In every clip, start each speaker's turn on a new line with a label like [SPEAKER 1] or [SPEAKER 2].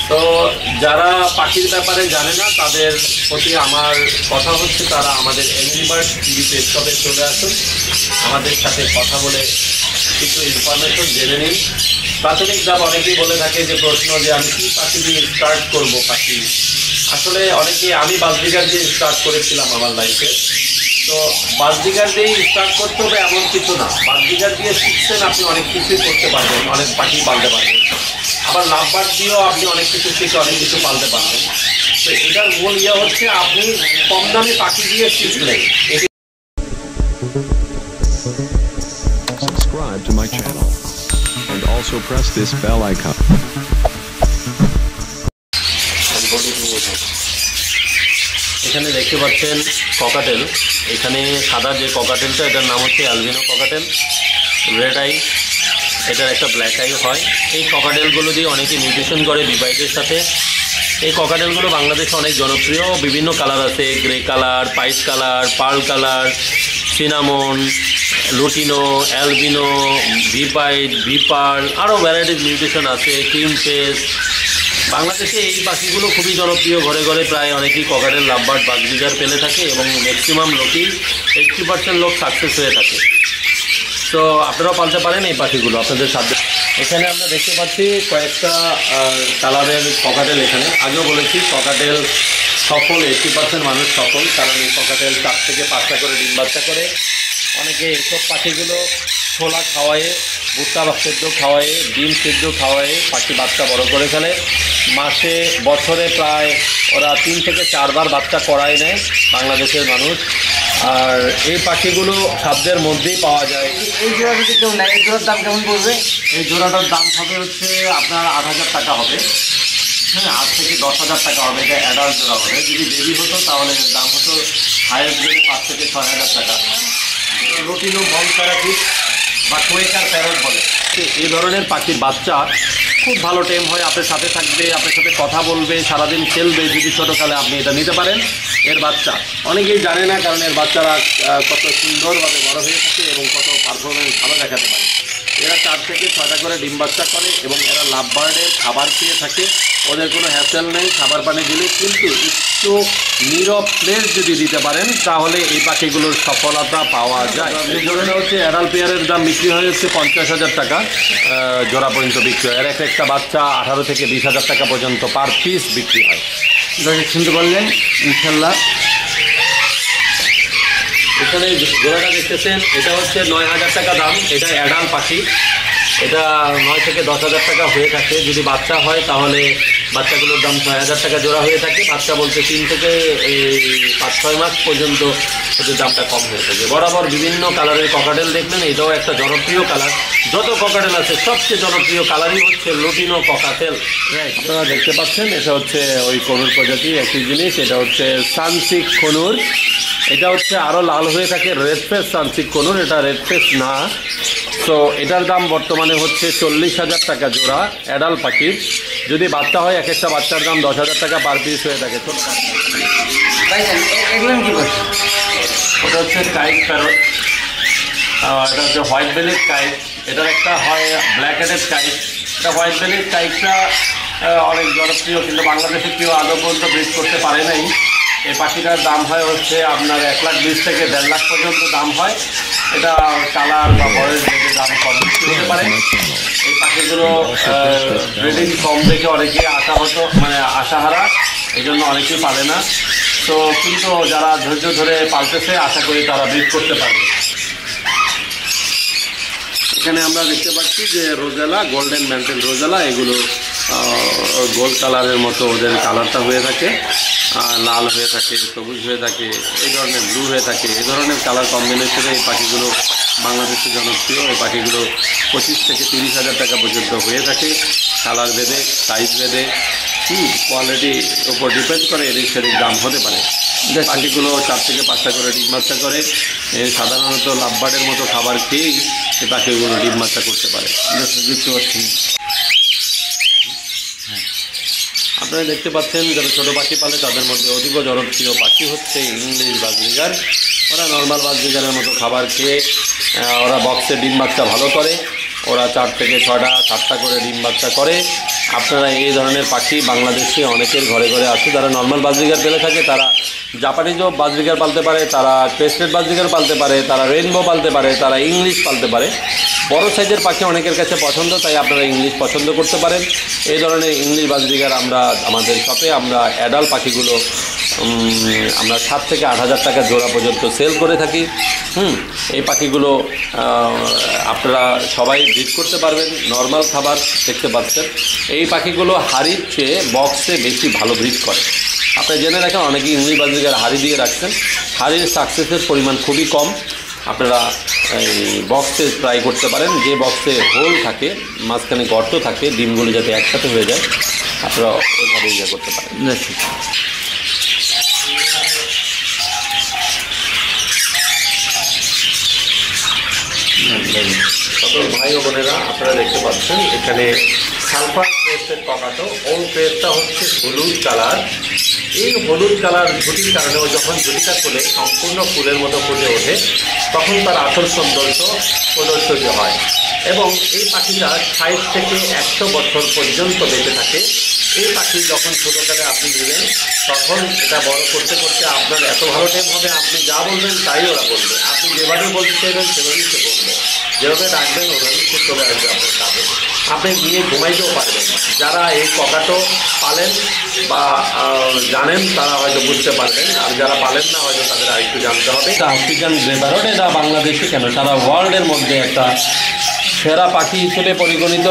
[SPEAKER 1] তো যারা পাখির ব্যাপারে জানে না তাদের প্রতি আমার কথা হচ্ছে তারা আমাদের এংরি বার্ড টিভি পেজে চলে আসুন, আমাদের সাথে কথা বলে কিছু ইনফরমেশন জেনে নিন। প্রাথমিকভাবে অনেকেই বলে থাকে যে প্রশ্ন যে আমি কি পাখি দিয়ে স্টার্ট করব পাখি। আসলে আমি বাজরিগার দিয়ে স্টার্ট করেছিলাম আমার লাইফে। তো বাজরিগার দিয়েই স্টার্ট করতে হবে এমন কিছু না, বাজরিগার দিয়ে শিখছেন আপনি অনেক কিছুই করতে পারবেন, অনেক পাখি পালতে পারবেন। আবার লাভবার্ড দিয়েও আপনি অনেক কিছু শিখে অনেক কিছু পালতে পারবেন। তো এটার মূল হচ্ছে আপনি কম দামে পাখি দিয়ে শিখলেন।
[SPEAKER 2] Subscribe to my channel and also press this bell icon.
[SPEAKER 1] এখানে দেখতে পাচ্ছেন ককাটেল। এখানে সাদা যে ককাটেলটা এটার নাম হচ্ছে অ্যালবিনো ককাটেল, রেড আই, এটার একটা ব্ল্যাক আই হয়। এই ককাটেলগুলো দিয়ে অনেকে মিউটেশন করে বিবাহিতের সাথে। এই ককাটেলগুলো বাংলাদেশে অনেক জনপ্রিয়, বিভিন্ন কালার আছে, grey colour, pied colour, pearl colour, cinnamon, lutino, albino, ভিপাইট, ভিপার্ল, আরও ভ্যারাইটিস মিউটেশন আছে, ক্রিম ফেস। বাংলাদেশে এই পাখিগুলো খুবই জনপ্রিয়, ঘরে ঘরে প্রায় অনেকেই ককাটেল, লাভবার্ড, বাজরিগার পেলে থাকে এবং ম্যাক্সিমাম লোকই 80% লোক সাকসেস হয়ে থাকে। তো আপনারাও পালতে পারেন এই পাখিগুলো আপনাদের সাথে। এখানে আমরা দেখতে পাচ্ছি কয়েকটা কালারের ককাটেল। এখানে আগেও বলেছি ককাটেল সফল, 80% মানুষ সফল, কারণ এই ককাটেল 4 থেকে 5টা করে ডিম বাচ্চা করে। অনেকে এইসব পাখিগুলো ছোলা খাওয়ায়ে, ভুট্টা সেদ্ধ খাওয়ায়ে, ডিম সেদ্ধ খাওয়ায়ে পাখি বাচ্চা বড় করে ফেলে। বছরে প্রায় ওরা 3 থেকে 4 বার বাচ্চা করাই নেয় বাংলাদেশের মানুষ। আর এই পাখিগুলো সাধ্যের মধ্যেই পাওয়া যায়।
[SPEAKER 3] এই জোড়া যদি কেউ নেয় এই জোড়ার দাম কেমন পড়বে?
[SPEAKER 1] এই জোড়াটার দাম হবে হচ্ছে আপনার 8,000 টাকা হবে। হ্যাঁ, 8 থেকে 10,000 টাকা হবে। এটা অ্যাডাল্ট জোড়া হবে। যদি বেবি হতো তাহলে দাম হতো হাইয়েস্ট গেলে 5 থেকে 6,000 টাকা। রুটিনো বল প্যারাকিট বা কোয়েকার প্যারট বলে, এই ধরনের পাখির বাচ্চা খুব ভালো টেম হয়, আপনার সাথে থাকবে, আপনার সাথে কথা বলবে, সারাদিন খেলবে। যদি ছোটোকালে আপনি এটা নিতে পারেন। এর বাচ্চা অনেকেই জানে না, কারণ এর বাচ্চারা কত সুন্দরভাবে বড় হয়ে থাকে এবং কত পারফরমেন্স ভালো দেখাতে পারে। এরা 4 থেকে 6টা করে ডিম বাচ্চা করে এবং এরা লাভবার্ডের খাবার খেয়ে থাকে। ওদের কোনো হ্যাসেল নেই খাবার পানি দিলে, কিন্তু একটু নীরব প্লেস যদি দিতে পারেন তাহলে এই পাখিগুলোর সফলতা পাওয়া যায়। এই জোড়াটা হচ্ছে অ্যাডাল্ট পেয়ারের দাম বিক্রি হয়ে হচ্ছে 50,000 টাকা জোড়া পর্যন্ত বিক্রি হয়। এর একটা বাচ্চা 18 থেকে 20,000 টাকা পর্যন্ত পার পিস বিক্রি হয়।
[SPEAKER 3] শুনতে পারলেন ইনশাল্লাহ।
[SPEAKER 1] এখানে জোড়াটা দেখতেছেন, এটা হচ্ছে 9,000 টাকা দাম। এটা অ্যাডাল্ট পাখি, এটা 9 থেকে 10,000 টাকা হয়ে থাকে। যদি বাচ্চা হয় তাহলে বাচ্চাগুলোর দাম 6,000 টাকা জোড়া হয়ে থাকে। বাচ্চা বলতে 3 থেকে 5-6 মাস পর্যন্ত ওদের দামটা কম হয়ে থাকে। বরাবর বিভিন্ন কালারের ককাটেল দেখলেন, এটাও একটা জনপ্রিয় কালার। যত ককাটেল আছে সবচেয়ে জনপ্রিয় কালারই হচ্ছে লুটিনো ককাটেল। আপনারা দেখতে পাচ্ছেন এটা হচ্ছে ওই কনুর প্রজাতি, একই জিনিস। এটা হচ্ছে সানসিক কনুর। এটা হচ্ছে আরও লাল হয়ে থাকে, রেড ফেস সানসিক কনুর, এটা রেড ফেস না। তো এটার দাম বর্তমানে হচ্ছে 40,000 টাকা জোড়া অ্যাডাল্ট পাখির। যদি বাচ্চা হয় একটা বাচ্চার দাম 10,000 টাকা পার পিস হয়ে থাকে। ওটা হচ্ছে কাইট প্যারট, এটা হচ্ছে হোয়াইট বেলিড কাইট। এটার একটা হয় ব্ল্যাক হেডেড কাইট। এটা হোয়াইট বেলিড কাইটটা অনেক জনপ্রিয়, কিন্তু বাংলাদেশে কেউ আদৌ পর্যন্ত ব্রিড করতে পারে নাই। এই পাখিটার দাম হয় হচ্ছে আপনার 1,20,000 থেকে 1.5 লাখ পর্যন্ত দাম হয়। এটা কালার বা বয়স দেখে দাম কম হতে পারে। এই পাখিগুলো ব্রিডিং কম দেখে অনেকে আশাহারা, এই জন্য অনেকেই পালে না। তো কিন্তু যারা ধৈর্য ধরে পালতেছে আশা করি তারা ব্রিড করতে পারবে। এখানে আমরা দেখতে পাচ্ছি যে রোজেলা, গোল্ডেন ম্যান্টেল রোজেলা, এগুলো গোল্ড কালারের মতো ওদের কালারটা হয়ে থাকে, লাল হয়ে থাকে, সবুজ হয়ে থাকে, এই ধরনের ব্লু হয়ে থাকে। এই ধরনের কালার কম্বিনেশনে এই পাখিগুলো বাংলাদেশে জনপ্রিয়। এই পাখিগুলো 25 থেকে 30,000 টাকা পর্যন্ত হয়ে থাকে, কালার ভেদে, সাইজ ভেদে, কোয়ালিটির উপর ডিপেন্ড করে এদিক সেদিক দাম হতে পারে। পাখিগুলো 4 থেকে 5টা করে ডিম বাচ্চা করে। সাধারণত লাভবার্ডের মতো খাবার খেয়েই এই পাখিগুলো ডিম বাচ্চা করতে পারে। আপনারা দেখতে পাচ্ছেন যারা ছোটো পাখি পালে তাদের মধ্যে অতীব জনপ্রিয় পাখি হচ্ছে ইংলিশ বাজরিগার। ওরা নর্মাল বাজরিগারের মতো খাবার খেয়ে ওরা বক্সে ডিম বাচ্চা ভালো করে। ওরা 4 থেকে 6টা 7টা করে ডিম বাচ্চা করে। আপনারা এই ধরনের পাখি বাংলাদেশে অনেকের ঘরে ঘরে আছে। যারা নর্মাল বাজরিগার পেলে থাকে তারা জাপানিজও বাজরিগার পালতে পারে, তারা ক্রেস্টেড বাজরিগার পালতে পারে, তারা রেইনবো পালতে পারে, তারা ইংলিশ পালতে পারে। বড় সাইজের পাখি অনেকের কাছে পছন্দ, তাই আপনারা ইংলিশ পছন্দ করতে পারেন। এই ধরনের ইংলিশ বাজরিগার আমরা আমাদের শপে আমরা অ্যাডাল্ট পাখিগুলো আমরা 7 থেকে 8,000 টাকা জোড়া পর্যন্ত সেল করে থাকি। এই পাখিগুলো আপনারা সবাই ব্রিড করতে পারবেন। নর্মাল খাবার দেখতে পাচ্ছেন, এই পাখিগুলো হাড়ির চেয়ে বক্সে বেশি ভালো ব্রিড করে। আপনি জেনে রাখেন, অনেকেই ইংলিশ বাজরিগার হাড়ি দিয়ে রাখছেন, হাড়ির সাকসেসের পরিমাণ খুবই কম। আপনারা এই বক্সে ট্রাই করতে পারেন, যে বক্সে হোল থাকে, মাঝখানে গর্ত থাকে, ডিমগুলো যাতে একসাথে হয়ে যায়, আপনারা ওইভাবে ইয়ে করতে পারেন। সকল ভাই ও বোনেরা, আপনারা দেখতে পাচ্ছেন এখানে সালফার ক্রেস্টের ককাটো। ওই ক্রেস্টটা হচ্ছে হলুদ কালার। এই হলুদ কালার ঝুটির কারণে ও যখন ঝুটিটা খুলে সম্পূর্ণ ফুলের মতো ফুটে ওঠে, তখন তার আসল সৌন্দর্য প্রদর্শিত হয়। এবং এই পাখিটা 60 থেকে 100 বছর পর্যন্ত বেঁচে থাকে। এই পাখি যখন ছোটোকালে আপনি নেবেন, তখন এটা বড় করতে করতে আপনার এত ভালো টাইম হবে, আপনি যা বলবেন তাই ওরা বলবে। আপনি যেভাবে বলতে চাইবেন সেভাবেই সে বলবে, যেভাবে রাখবেন ওভাবেই সে চলে আসবে আপনার কাছে। আপনি নিয়ে ঘুমাইতেও পারবেন। যারা এই ককাটো পালেন বা জানেন তারা হয়তো বুঝতে পারবেন, আর যারা পালেন না হয়তো তাদের আরেকটু জানতে হবে। আফ্রিকান গ্রে প্যারট এটা বাংলাদেশে কেন, সারা ওয়ার্ল্ডের মধ্যে একটা সেরা পাখি হিসেবে পরিগণিত।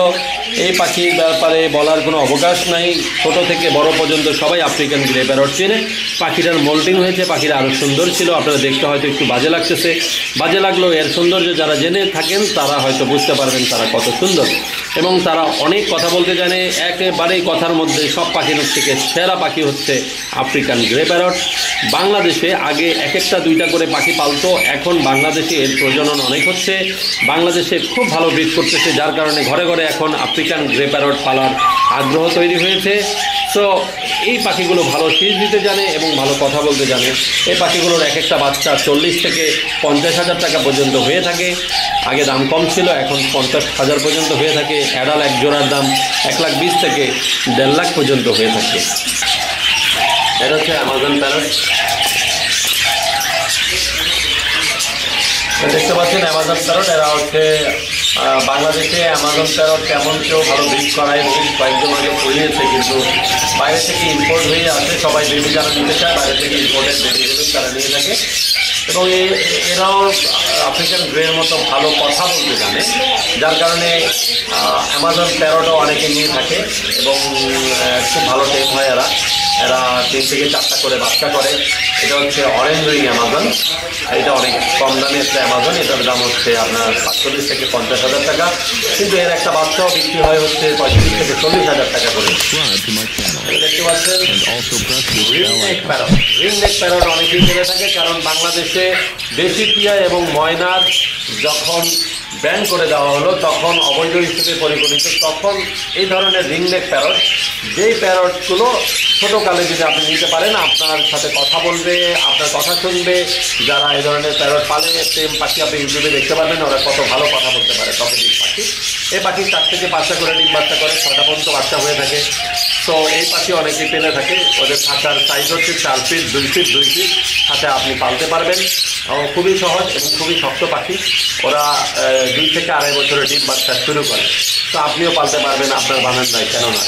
[SPEAKER 1] এই পাখির ব্যাপারে বলার কোনো অবকাশ নাই। ছোট থেকে বড় পর্যন্ত সবাই আফ্রিকান গ্রে প্যারট চেনে। পাখিটার মোল্টিং হয়েছে, পাখিটা আরও সুন্দর ছিল। আপনারা দেখতে হয়তো একটু বাজে লাগতেছে, বাজে লাগলেও এর সৌন্দর্য যারা জেনে থাকেন তারা হয়তো বুঝতে পারবেন তারা কত সুন্দর। এবং তারা অনেক কথা বলতে জানে। একেবারেই কথার মধ্যে সব পাখির থেকে সেরা পাখি হচ্ছে আফ্রিকান গ্রে প্যারট। বাংলাদেশে আগে এক একটা 2টা করে পাখি পালতো, এখন বাংলাদেশে এর প্রজনন অনেক হচ্ছে। বাংলাদেশে খুব ভালো ব্রিড করতেছে, যার কারণে ঘরে ঘরে এখন আফ্রিকান গ্রে প্যারট পালার আগ্রহ তৈরি হয়েছে। তো এই পাখিগুলো ভালো শীষ দিতে জানে এবং ভালো কথা বলতে জানে। এই পাখিগুলোর এক একটা বাচ্চা 40 থেকে 50,000 টাকা পর্যন্ত হয়ে থাকে। আগে দাম কম ছিল, এখন 50,000 পর্যন্ত হয়ে থাকে। অ্যাডাল এক জোড়ার দাম 1,20,000 থেকে 1.5 লাখ পর্যন্ত হয়ে থাকে। এটা হচ্ছে অ্যামাজন প্যারট। দেখতে পাচ্ছেন অ্যামাজন প্যারট। এরা হচ্ছে বাংলাদেশে অ্যামাজন প্যারট কেমন কেউ ভালো ব্রিড করায়, কয়েকজন আগে পড়িয়েছে, কিন্তু বাইরে থেকে ইম্পোর্ট হয়ে আসে। সবাই বেবি যারা নিতে চায় বাইরে থেকে ইম্পোর্টেড বেবিগুলো তারা নিয়ে থাকে। এবং এরাও আফ্রিকান গ্রের মতো ভালো কথা বলতে জানে, যার কারণে অ্যামাজন প্যারটও অনেকে নিয়ে থাকে এবং খুব ভালো টেম হয়। এরা 3 থেকে 4টা করে বাচ্চা করে। এটা হচ্ছে অরেঞ্জ উইং অ্যামাজন। এটা অনেক কম দামে একটা অ্যামাজন। এটার দাম হচ্ছে আপনার 45 থেকে 50,000 টাকা, কিন্তু এর একটা বাচ্চাও বিক্রি হয় হচ্ছে 35 থেকে 40,000 টাকা করে। দেখতে পাচ্ছেন রিংনেক প্যারট। রিংনেক প্যারট অনেকেই কিনে থাকে, কারণ বাংলাদেশে দেশি টিয়া এবং ময়নার যখন ব্যান করে দেওয়া হলো, তখন অবৈধ হিসেবে পরিগণিত। তখন এই ধরনের রিংনেক প্যারট, যেই প্যারটগুলো ছোটোকালে যদি আপনি নিতে পারেন, আপনার সাথে কথা বলবে, আপনার কথা শুনবে। যারা এই ধরনের প্যারট পালে, সেম পাখি আপনি ইউটিউবে দেখতে পারবেন ওরা কত ভালো কথা বলতে পারে। টপিক পাখি, এই পাখি 4 থেকে 5টা করে ডিম বাচ্চা করে, 6টা পর্যন্ত বাচ্চা হয়ে থাকে। তো এই পাখি অনেকেই পেলে থাকে। ওদের খাঁচার সাইজ হচ্ছে 4 ফিট, 2 ফিট, 2 ফিট খাঁচা আপনি পালতে পারবেন। খুবই সহজ এবং খুবই শক্ত পাখি। ওরা 2 থেকে 2.5 বছরের ডিম বাচ্চা শুরু করে। তো আপনিও পালতে পারবেন, আপনার বানান নাই কেন না।